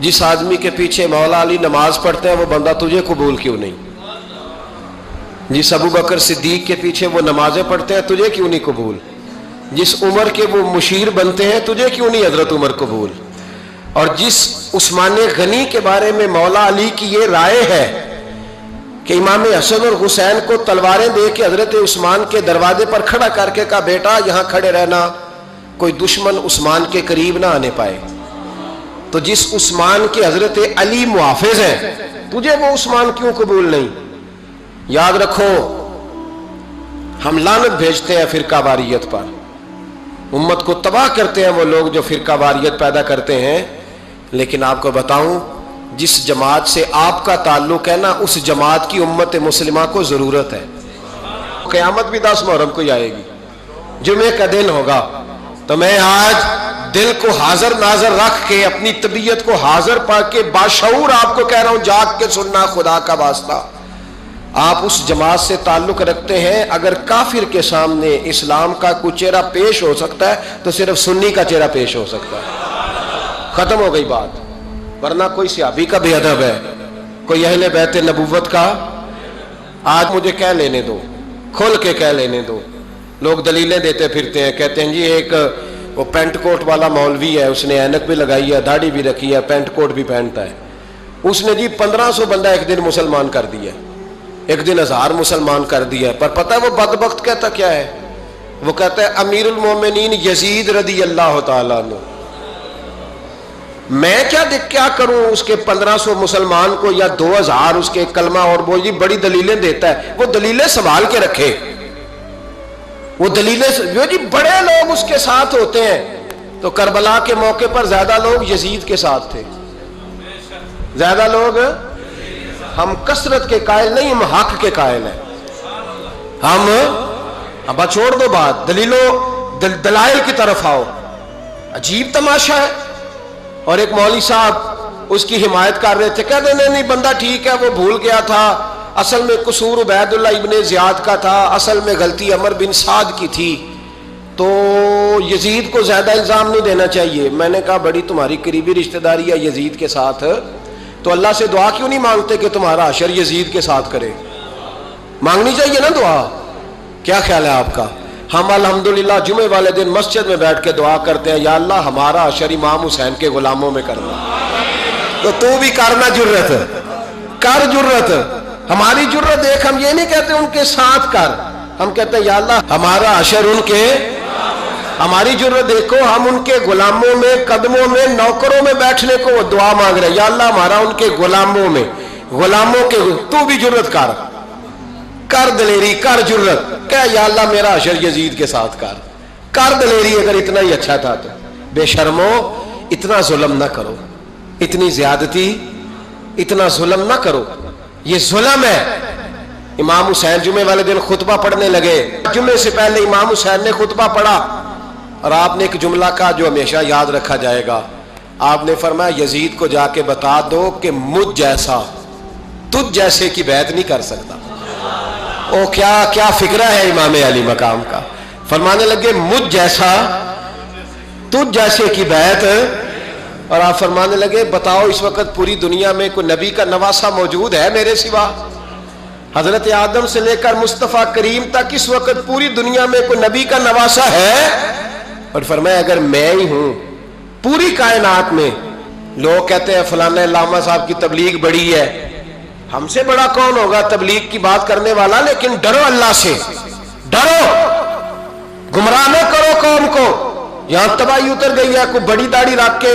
जिस आदमी के पीछे मौला अली नमाज पढ़ते हैं वो बंदा तुझे कबूल क्यों नहीं? जिस अबू बकर सिद्दीक के पीछे वो नमाजें पढ़ते हैं तुझे क्यों नहीं कबूल? जिस उमर के वो मुशीर बनते हैं तुझे क्यों नहीं हजरत उमर कबूल? और जिस उस्मान गनी के बारे में मौला अली की ये राय है कि इमाम हसन और हुसैन को तलवारें दे के हजरत उस्मान के दरवाजे पर खड़ा करके कहा बेटा यहाँ खड़े रहना, कोई दुश्मन उस्मान के करीब ना आने पाए। तो जिस उस्मान के हजरत अली मुहाफिज हैं तुझे वो उस्मान क्यों कबूल नहीं? याद रखो, हम लानत भेजते हैं फिरका वारियत पर, उम्मत को तबाह करते हैं वो लोग जो फिरका वारियत पैदा करते हैं। लेकिन आपको बताऊं, जिस जमात से आपका ताल्लुक है ना, उस जमात की उम्मत मुस्लिमा को जरूरत है। क़यामत भी 10 मुहर्रम को ही आएगी, जुमे का दिन होगा। तो मैं आज दिल को हाजिर नाजर रख के, अपनी तबीयत को हाजिर पा के बाशऊर आपको कह रहा हूं, जाग के सुनना खुदा का वास्ता। आप उस जमात से ताल्लुक रखते हैं, अगर काफिर के सामने इस्लाम का कुछ चेहरा पेश हो सकता है तो सिर्फ सुन्नी का चेहरा पेश हो सकता है। खत्म हो गई बात। वरना कोई सहाबी का बेअदब है, कोई अहले बैत नबुव्वत का, आज मुझे कह लेने दो, खोल के कह लेने दो। लोग दलीलें देते फिरते हैं, कहते हैं जी एक वो पेंट कोट वाला मौलवी है, उसने ऐनक भी लगाई है, दाढ़ी भी रखी है, पेंट कोट भी पहनता है, उसने जी 1500 बंदा एक दिन मुसलमान कर दिया, एक दिन 1000 मुसलमान कर दिया। पर पता है वो बदबख्त कहता क्या है? वो कहता है अमीरुल मोमिनीन यजीद रदी अल्लाह ताला अन्हु, मैं क्या करूं उसके 1500 मुसलमान को या 2000 उसके कलमा और वो जी बड़ी दलीलें देता है। वो दलीलें संभाल के रखे, वो दलीलें जो जी बड़े लोग उसके साथ होते हैं। तो करबला के मौके पर ज्यादा लोग यजीद के साथ थे, ज्यादा लोग, हम कसरत के कायल नहीं, हम हक के कायल हैं। हम अब छोड़ दो बात, दलाइल की तरफ आओ। अजीब तमाशा है। और एक मौलवी साहब उसकी हिमायत कर रहे थे, कहते नहीं बंदा ठीक है, वो भूल गया था, असल में कसूर उबैदुल्लाह इब्ने ज़ियाद का था, असल में गलती अमर बिन साद की थी, तो यजीद को ज्यादा इल्जाम नहीं देना चाहिए। मैंने कहा बड़ी तुम्हारी करीबी रिश्तेदारी है यजीद के साथ, तो अल्लाह से दुआ क्यों नहीं मांगते कि तुम्हारा हशर यजीद के साथ करे? मांगनी चाहिए ना दुआ। क्या ख्याल है आपका? हम अल्हम्दुलिल्लाह जुमे वाले दिन मस्जिद में बैठ के दुआ करते हैं, या अल्लाह हमारा हशर इमाम हुसैन के गुलामों में करना। तो तू भी करना, जुर्रत कर, जुर्रत हमारी जुर्रत देख। हम ये नहीं कहते उनके साथ कर, हम कहते हैं या अल्लाह हमारा हशर उनके, हमारी जुर्रत देखो, हम उनके गुलामों में, कदमों में, नौकरों में बैठने को वो दुआ मांग रहे हैं, या अल्लाह हमारा उनके गुलामों में, गुलामों के। तू भी जुर्रत कर दलेरी, कर जुर्रत, क्या या अल्लाह मेरा हशर यजीद के साथ कर दलेरी। अगर इतना ही अच्छा था तो बेशर्मो इतना जुल्म ना करो, इतनी ज्यादती, इतना जुल्म ना करो, ये जुल्म है। इमाम हुसैन जुमे वाले दिन खुतबा पढ़ने लगे, जुमे से पहले इमाम हुसैन ने खुतबा पढ़ा और आपने एक जुमला कहा जो हमेशा याद रखा जाएगा। आपने फरमाया यजीद को जाके बता दो कि मुझ जैसा तुझ जैसे की बैत नहीं कर सकता। ओ क्या फिक्रा है इमाम अली मकाम का। फरमाने लगे मुझ जैसा तुझ जैसे की बैत, और आप फरमाने लगे बताओ इस वक्त पूरी दुनिया में कोई नबी का नवासा मौजूद है मेरे सिवा? हजरत आदम से लेकर मुस्तफ़ा करीम तक इस वक्त पूरी दुनिया में कोई नबी का नवासा है? और फरमाया अगर मैं ही हूं पूरी कायनात में, लोग कहते हैं फलाना लामा साहब की तबलीग बड़ी है, हमसे बड़ा कौन होगा तबलीग की बात करने वाला? लेकिन डरो अल्लाह से, डरो, गुमराह न करो कौम को। यहां तबाही उतर गई है, कोई बड़ी दाढ़ी रख के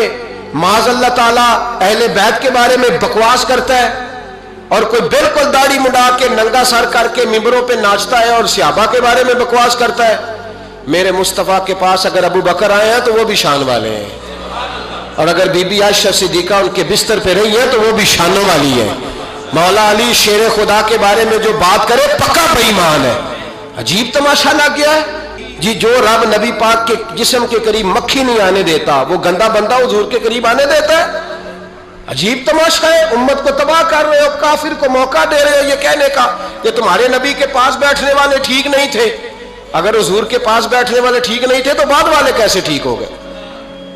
माज़ अल्लाह ताला अहले बैत के बारे में बकवास करता है, और कोई बिल्कुल दाढ़ी मुड़ा के नंगा सर करके मिंबरों पे नाचता है और सहाबा के बारे में बकवास करता है। मेरे मुस्तफ़ा के पास अगर अबू बकर आए हैं तो वो भी शान वाले हैं, और अगर बीबी आयशा सिद्दीका उनके बिस्तर पे रही है तो वो भी शानों वाली है। मौला अली शेर खुदा के बारे में जो बात करे पक्का बेईमान है। अजीब तमाशा लग गया है जी। जो रब नबी पाक के जिस्म के करीब मक्खी नहीं आने देता, वो गंदा बंदा हुजूर के करीब आने देता है? अजीब तमाशा है। उम्मत को तबाह कर रहे हो, काफिर को मौका दे रहे हो ये कहने का कि तुम्हारे नबी के पास बैठने वाले ठीक नहीं थे। अगर हुजूर के पास बैठने वाले ठीक नहीं थे तो बाद वाले कैसे ठीक हो गए?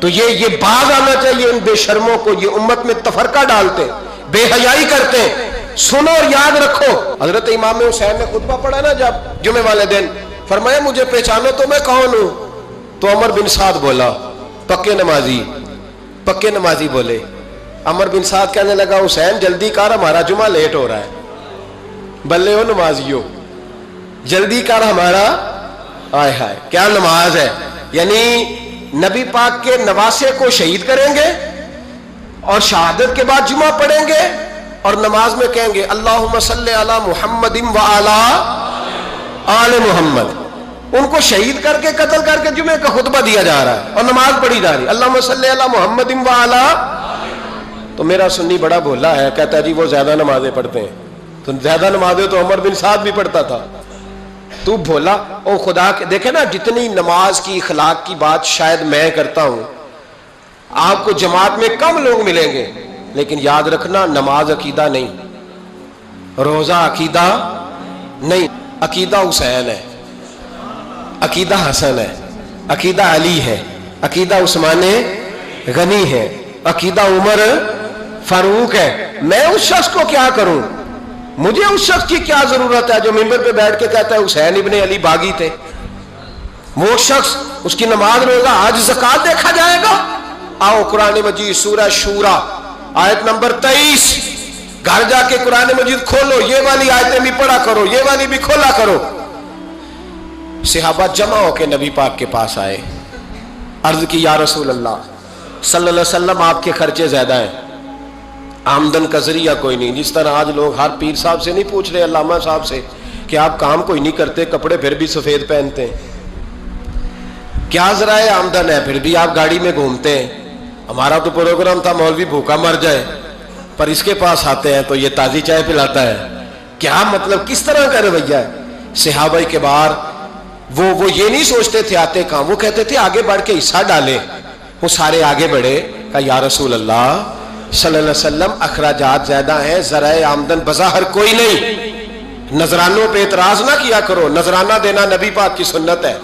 تو یہ باز آنا چاہیے ان بے شرموں کو، یہ امت میں تفرقہ ڈالتے، بے حیائی کرتے۔ سنو اور یاد رکھو، حضرت امام حسین نے خطبہ پڑھا نا جب جمعے والے دن، فرمایا مجھے پہچانو تو میں کون ہوں؟ تو عمر بن سعد بولا، پکے نمازی بولے۔ عمر بن سعد کہنے لگا حسین جلدی کر، ہمارا جمعہ لیٹ ہو رہا ہے۔ بلے ہو نمازیو، جلدی کر ہمارا، آئے ہائے کیا نماز ہے! یعنی نبی پاک کے نواسے کو شہید کریں گے اور شہادت کے بعد جمعہ پڑھیں گے اور نماز میں کہیں گے اللہم صلی علی محمد وعلی آل محمد۔ ان کو شہید کر کے قتل کر کے جمعے کا خطبہ دیا جا رہا ہے اور نماز پڑھی جا رہی ہے اللہم صلی علی محمد وعلی۔ تو میرا سنی بڑا بھولا ہے، کہتا ہے جی وہ زیادہ نمازیں پڑھتے ہیں۔ تو زیادہ نمازیں تو عمر بن سعد بھی پڑھتا تھا، تو بھولا۔ او خدا کے دیکھیں نا، جتنی نماز کی اخلاق کی بات شاید میں کرتا ہوں، آپ کو جماعت میں کم لوگ ملیں گے، لیکن یاد رکھنا نماز عقیدہ نہیں، روزہ عقیدہ نہیں، عقیدہ حسین ہے، عقیدہ حسن ہے، عقیدہ علی ہے، عقیدہ عثمان غنی ہے، عقیدہ عمر فاروق ہے۔ میں اس شخص کو کیا کروں؟ مجھے اس شخص کی کیا ضرورت ہے جو ممبر پہ بیٹھ کے کہتا ہے حسین ابن علی باغی تھے؟ وہ شخص، اس کی نماز روزہ حج زکات دیکھا جائے گا؟ آؤ قرآن مجید سورہ شورا آیت نمبر 23، گھر جا کے قرآن مجید کھولو، یہ والی آیتیں بھی پڑھا کرو، یہ والی بھی کھولا کرو۔ صحابہ جمع ہو کے نبی پاک کے پاس آئے، عرض کی یا رسول اللہ صلی اللہ علیہ وسلم آپ کے خرچے زیادہ ہیں، آمدن کا ذریعہ کوئی نہیں۔ جس طرح آج لوگ ہر پیر صاحب سے نہیں پوچھ رہے، علامہ صاحب سے، کہ آپ کام کوئی نہیں کرتے، کپڑے پھر بھی سفید پہنتے ہیں، کیا ذرائع آمدن ہے، پھر بھی آپ گاڑی میں گھومتے ہیں۔ ہمارا تو پروگرام تھا مولوی بھوکا مر جائے، پر اس کے پاس آتے ہیں تو یہ تازی چائے پلاتا ہے، کیا مطلب، کس طرح کا رویہ ہے؟ صحابہ کے بار وہ یہ نہیں سوچتے تھے آتے کہاں، وہ کہتے تھے آگے بڑھ کے حصہ ڈالیں۔ وہ سارے آگے بڑھے، کہا یا رسول اللہ صلی اللہ علیہ وسلم اخراجات زیادہ ہیں، ذرائع آمدن بظاہر کوئی نہیں، نذرانوں پہ اعتراض نہ کیا کرو، نذرانہ دینا نبی پاک کی سنت ہے،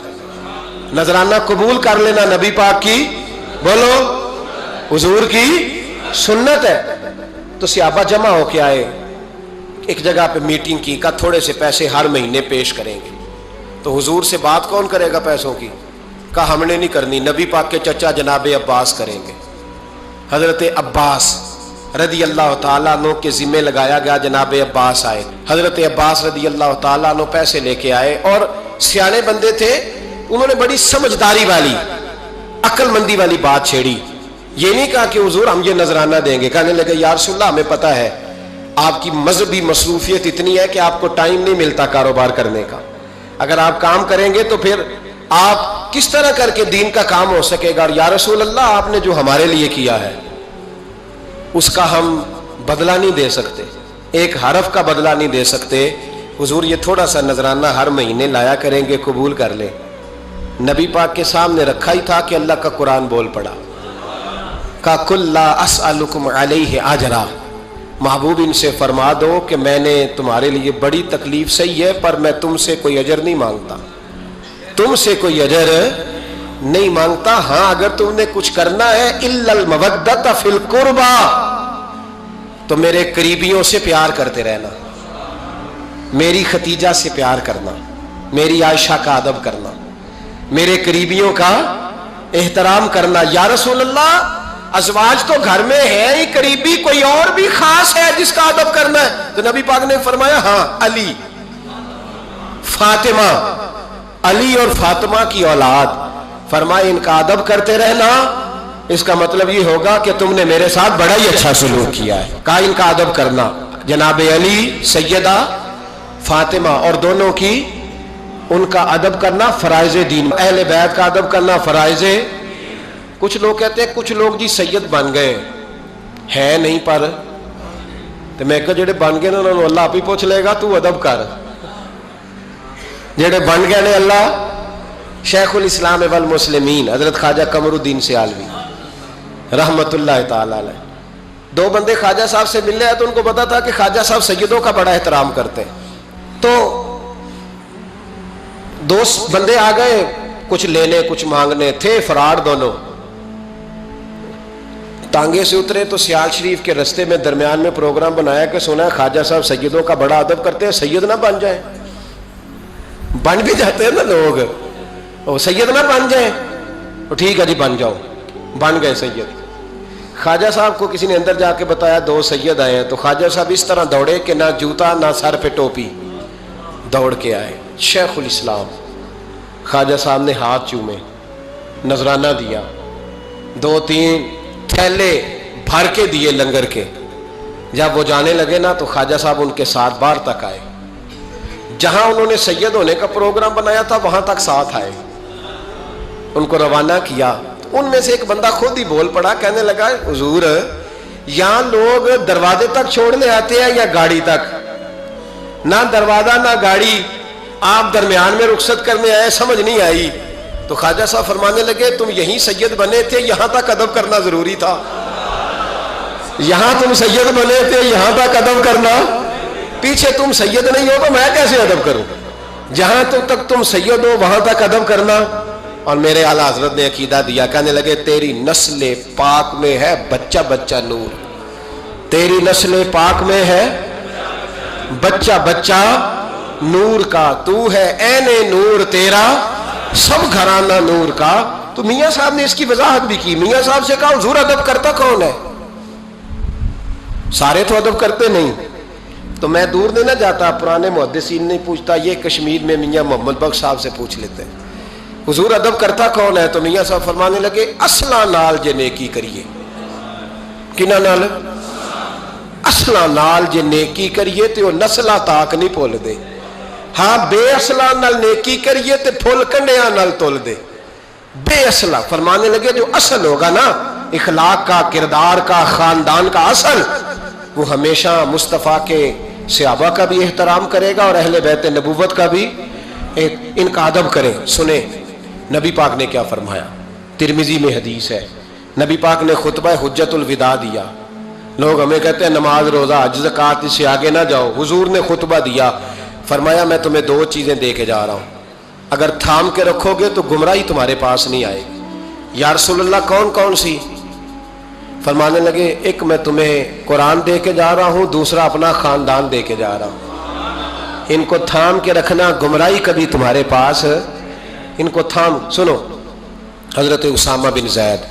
نذرانہ قبول کر لینا نبی پاک کی، بولو، حضور کی سنت ہے۔ تو صحابہ جمع ہو کے آئے، ایک جگہ پہ میٹنگ کی، کہا تھوڑے سے پیسے ہر مہینے پیش کریں گے۔ تو حضور سے بات کون کرے گا پیسوں کی؟ کہا ہم نے نہیں کرنی، نبی پاک کے چچا جناب عباس کریں گے۔ حضرت عباس رضی اللہ تعالیٰ عنہ کے ذمہ لگایا گیا، جناب عباس آئے، حضرت عباس رضی اللہ تعالیٰ عنہ پیسے لے کے آئے، اور سیانے بندے تھے، انہوں نے بڑی سمجھداری والی، عقل مندی والی بات چھیڑی۔ یہ نہیں کہا کہ حضور ہم یہ نذرانہ دیں گے، کہنے لگے یا رسول اللہ ہمیں پتہ ہے آپ کی مذہبی مصروفیت اتنی ہے کہ آپ کو ٹائم نہیں ملتا کاروبار کرنے کا، اگر آپ کام کریں گے تو پھر آپ کس طرح کر کے دین کا کام ہو سکے گا، اور یا رسول اللہ آپ نے جو ہمارے لیے کیا ہے اس کا ہم بدلہ نہیں دے سکتے، ایک حرف کا بدلہ نہیں دے سکتے، حضور یہ تھوڑا سا نذرانہ ہر مہینے لایا کریں گے، قبول کر لیں۔ نبی پاک کے سامنے رکھا ہی تھا کہ اللہ کا قرآن بول پڑا، کا کل لا اسألکم علیہ اجرا، محبوب ان سے فرما دو کہ میں نے تمہارے لیے بڑی تکلیف سہی ہے، پر میں تم سے کوئی اجر نہیں مانگتا، تم سے کوئی اجر نہیں مانگتا، ہاں اگر تم نے کچھ کرنا ہے الا المودۃ فی القربى، تو میرے قریبیوں سے پیار کرتے رہنا، میری ختیجہ سے پیار کرنا، میری عائشہ کا ادب کرنا، میرے قریبیوں کا احترام کرنا۔ یا رسول اللہ ازواج تو گھر میں ہے ہی، قریبی کوئی اور بھی خاص ہے جس کا ادب کرنا ہے؟ تو نبی پاک نے فرمایا ہاں، علی، فاطمہ، علی اور فاطمہ کی اولاد، فرمائے ان کا ادب کرتے رہنا، اس کا مطلب یہ ہوگا کہ تم نے میرے ساتھ بڑا ہی اچھا سلوک کیا ہے، کہا ان کا ادب کرنا، جناب علی، سیدہ فاطمہ، اور دونوں کی ان کا ادب کرنا فرائض دین، اہل بیت کا ادب کرنا فرائض۔ کچھ لوگ کہتے ہیں کچھ لوگ جی سید بن گئے ہے نہیں، پر تو میں کہ جڑے بن گئے نا انہوں نے اللہ آپ ہی پوچھ لے گا، تو ادب کر، جڑے بن گئے نے اللہ۔ شیخ الاسلام والمسلمین حضرت خواجہ قمر الدین سیالوی رحمت اللہ تعالی علیہ، دو بندے خواجہ صاحب سے ملنے آئے تو ان کو پتا تھا کہ خواجہ صاحب سیدوں کا بڑا احترام کرتے ہیں، تو دو بندے آ گئے کچھ لینے کچھ مانگنے، تھے فراڈ دونوں، टांगे से उतरे तो सियाल शरीफ के रास्ते में दरमियान में प्रोग्राम बनाया कि सुना है ख्वाजा साहब सैयदों का बड़ा अदब करते हैं, सैयद ना बन जाए। बन भी जाते हैं ना लोग, वो सैयद ना बन जाए, तो ठीक है जी बन जाओ, बन गए सैयद। ख्वाजा साहब को किसी ने अंदर जाके बताया 2 सैयद आए हैं, तो ख्वाजा साहब इस तरह दौड़े कि ना जूता ना सर पे टोपी, दौड़ के आए। शेखुल इस्लाम ख्वाजा साहब ने हाथ चूमे, नजराना दिया, 2-3 थैले भर के दिए लंगर के। जब वो जाने लगे ना तो ख्वाजा साहब उनके साथ बाहर तक आए, जहां उन्होंने सैयद होने का प्रोग्राम बनाया था वहां तक साथ आए, उनको रवाना किया। उनमें से एक बंदा खुद ही बोल पड़ा, कहने लगा हुजूर यहां लोग दरवाजे तक छोड़ने आते हैं या गाड़ी तक, ना दरवाजा ना गाड़ी, आप दरमियान में रुखसत करने आए, समझ नहीं आई। तो ख्वाजा साहब फरमाने लगे तुम यहीं सैयद बने थे, यहां तक अदब करना जरूरी था। यहां तुम सैयद बने थे, यहां तक अदब करना, पीछे तुम सैयद नहीं हो तो मैं कैसे अदब करूं? जहां तक तुम सैयद हो वहां तक अदब करना। और मेरे आला हजरत ने अकीदा दिया, कहने लगे तेरी नस्ल पाक में है बच्चा बच्चा नूर, तेरी नस्ल पाक में है बच्चा बच्चा नूर का, तू है ऐने नूर तेरा सब घराना नूर का। तो मियां साहब ने इसकी वजाहत भी की। मियां साहब से कहा हुजूर अदब करता कौन है? सारे तो अदब करते नहीं। तो मैं दूर नहीं ना जाता, पुराने मुहद्दिसीन नहीं पूछता, ये कश्मीर में मियां मोहम्मद बख्श साहब से पूछ लेते हैं हुजूर अदब करता कौन है? तो मियां साहब फरमाने लगे असला नाल जे नेकी करिए। किना नाल? असला नाल जे नेकी करिए तो नस्ला ताक नहीं भुल दे। हाँ बेअसला नाल नेकी करिए तो फुल कंडिया नाल तुल दे। बेअसला फरमाने लगे जो असल होगा ना इखलाक का, किरदार का, खानदान का असल, वो हमेशा मुस्तफ़ा के सहाबा का भी एहतराम करेगा और अहले बैत नबूवत का भी इनका अदब करे। सुने नबी पाक ने क्या फरमाया, तिरमिजी में हदीस है, नबी पाक ने खुतबा हुज्जतुल विदा दिया। लोग हमें कहते हैं नमाज रोजा हज ज़कात इससे आगे ना जाओ, हुजूर ने खुतबा दिया, फरमाया मैं तुम्हें 2 चीजें दे के जा रहा हूं, अगर थाम के रखोगे तो गुमराही तुम्हारे पास नहीं आएगी। या रसूलल्लाह कौन कौन सी? फरमाने लगे एक मैं तुम्हें कुरान दे के जा रहा हूं, दूसरा अपना खानदान दे के जा रहा हूं। इनको थाम के रखना, गुमराही कभी तुम्हारे पास, इनको थाम। सुनो हजरत उसामा बिन ज़ैद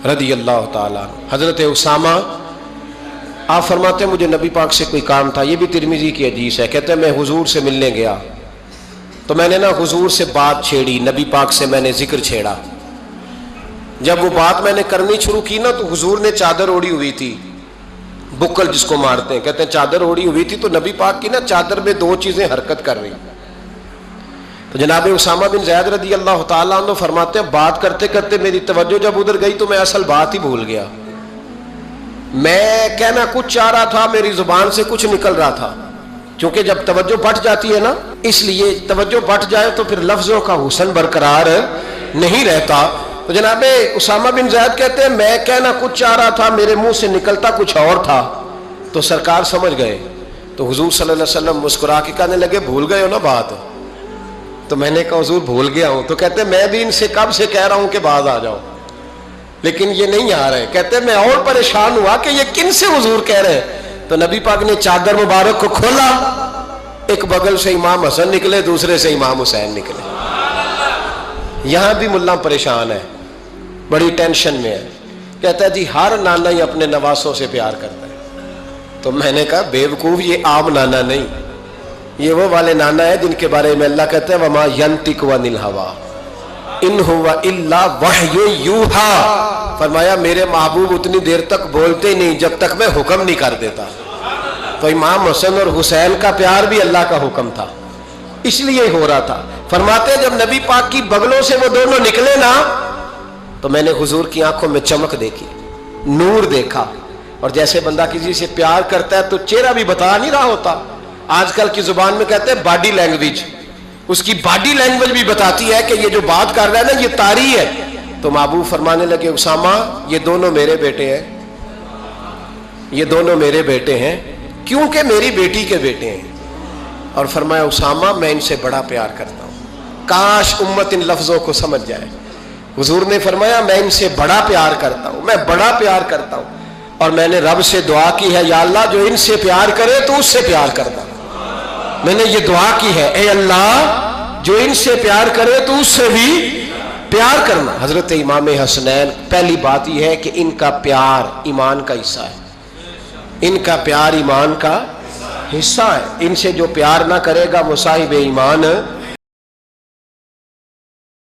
रदी अल्लाह ताला, हजरत उसामा आप फरमाते मुझे नबी पाक से कोई काम था, ये भी तिरमिजी की हदीस है। कहते मैं हुजूर से मिलने गया तो मैंने ना हुजूर से बात छेड़ी, नबी पाक से मैंने जिक्र छेड़ा। जब वो बात मैंने करनी शुरू की ना तो हुजूर ने चादर ओढ़ी हुई थी, बुक्कल जिसको मारते हैं, कहते हैं चादर ओढ़ी हुई थी। तो नबी पाक की ना चादर में 2 चीजें हरकत कर रही। तो जनाब उसामा बिन ज़ैद रदी अल्लाह ताला अन्हु फरमाते हैं बात करते करते मेरी तवज्जो जब उधर गई तो मैं असल बात ही भूल गया। मैं कहना कुछ चाह रहा था, मेरी जुबान से कुछ निकल रहा था, क्योंकि जब तवज्जो बट जाती है ना, इसलिए तवज्जो बट जाए तो फिर लफ्जों का हुस्न बरकरार नहीं रहता। तो जनाब उसामा बिन ज़ैद कहते हैं मैं कहना कुछ चाह रहा था, मेरे मुंह से निकलता कुछ और था। तो सरकार समझ गए। तो हुजूर सल्लल्लाहु अलैहि वसल्लम मुस्कुरा के कहने लगे भूल गए हो ना बात? तो मैंने कहा हुजूर भूल गया हूं। तो कहते मैं भी इनसे कब से कह रहा हूं कि बाज आ जाओ, लेकिन ये नहीं आ रहे। कहते मैं और परेशान हुआ कि ये किन से हुजूर कह रहे हैं। तो नबी पाक ने चादर मुबारक को खोला, एक बगल से इमाम हसन निकले, दूसरे से इमाम हुसैन निकले। यहां भी मुल्ला परेशान है, बड़ी टेंशन में है। कहता है जी हर नाना ही अपने नवासों से प्यार करता है। तो मैंने कहा बेवकूफ, ये आम नाना नहीं, ये वो वाले नाना है जिनके बारे में अल्लाह कहते हैं वमा यंतिकु अनिल हवा इन हुवा इल्ला वह्यु यूहा। फरमाया मेरे महबूब उतनी देर तक बोलते नहीं जब तक मैं हुक्म नहीं कर देता। तो इमाम हसन और हुसैन का प्यार भी अल्लाह का हुक्म था, इसलिए हो रहा था। फरमाते जब नबी पाक की बगलों से वो दोनों निकले ना तो मैंने हुजूर की आंखों में चमक देखी, नूर देखा। और जैसे बंदा किसी से प्यार करता है तो चेहरा भी बता नहीं रहा होता, आजकल की जुबान में कहते हैं बॉडी लैंग्वेज, उसकी बॉडी लैंग्वेज भी बताती है कि ये जो बात कर रहा है ना ये तारी है। तो महबूब फरमाने लगे उसामा ये दोनों मेरे बेटे हैं, ये दोनों मेरे बेटे हैं क्योंकि मेरी बेटी के बेटे हैं। और फरमाया उसामा मैं इनसे बड़ा प्यार करता हूं। काश उम्मत इन लफ्जों को समझ जाए। हुजूर ने फरमाया मैं इनसे बड़ा प्यार करता हूं, मैं बड़ा प्यार करता हूं। और मैंने रब से दुआ की है, या अल्लाह जो इनसे प्यार करे तो उससे प्यार करना। मैंने ये दुआ की है, ए अल्लाह जो इनसे प्यार करे तो उससे भी प्यार करना। हजरत इमाम हसनैन, पहली बात यह है कि इनका प्यार ईमान का हिस्सा है, इनका प्यार ईमान का हिस्सा है। इनसे जो प्यार ना करेगा वो साहिब ईमान